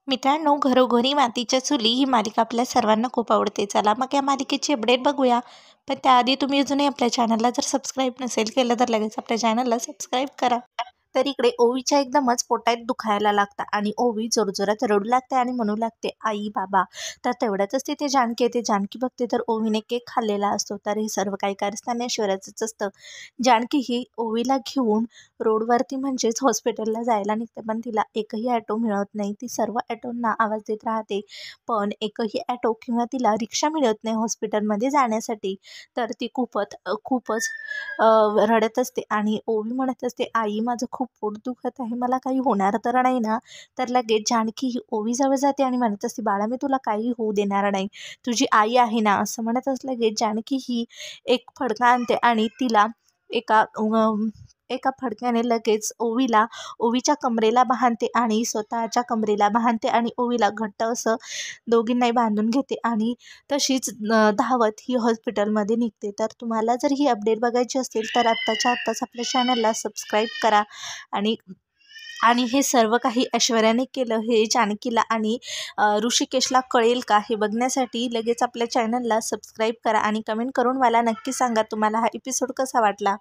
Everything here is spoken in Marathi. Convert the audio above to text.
मित्रांनो, घरोघरी मातीच्या चुली ही मालिका आपल्या सर्वांना खूप आवडते. चला मग या मालिकेची अपडेट बघूया. पण त्याआधी तुम्ही अजूनही आपल्या चॅनलला जर सबस्क्राईब नसेल केलं तर लगेच आपल्या चॅनलला सबस्क्राईब करा. तर इकडे ओवीच्या एकदमच पोटात दुखायला लागतं आणि ओवी जोरजोरात रडू लागते आणि म्हणू लागते, आई बाबा. तर तेवढ्यातच तिथे जानकी येते. जानकी बघते तर ओवीने केक खाल्लेला असतो. तर हे सर्व काही कारस्थान ऐश्वर्याचंच असतं. जानकी ही ओवीला घेऊन रोडवरती म्हणजेच हॉस्पिटलला जायला निघते, पण तिला एकही ॲटो मिळत नाही. ती सर्व ॲटोंना आवाज देत राहते, पण एकही ॲटो किंवा तिला रिक्षा मिळत नाही हॉस्पिटलमध्ये जाण्यासाठी. तर ती खूपच रडत असते आणि ओवी म्हणत असते, आई माझं खूप पोट दुखत आहे, मला काही होणार तर नाही ना. तर लगेच जानकी ही ओवीजवळ जाते आणि म्हणत असते, बाळा मी तुला काही होऊ देणार नाही, तुझी आई आहे ना. असं म्हणतच लगेच जानकी ही एक फडका आणते आणि तिला एका फडक्याने लगेच ओवीच्या कमरेला बांधते आणि स्वतःच्या कमरेला बांधते आणि ओवीला घट्ट असं दोघींनाही बांधून घेते आणि तशीच धावत ही हॉस्पिटलमध्ये निघते. तर तुम्हाला जर ही अपडेट बघायची असेल तर आत्ताच्या आत्ताच आपल्या चॅनलला सबस्क्राईब करा आणि आणि हे सर्व काही ऐश्वर्याने केलं हे जानकीला आणि ऋषिकेशला कळेल का हे बघण्यासाठी लगेच आपल्या चॅनलला सबस्क्राईब करा आणि कमेंट करून मला नक्की सांगा तुम्हाला हा एपिसोड कसा वाटला.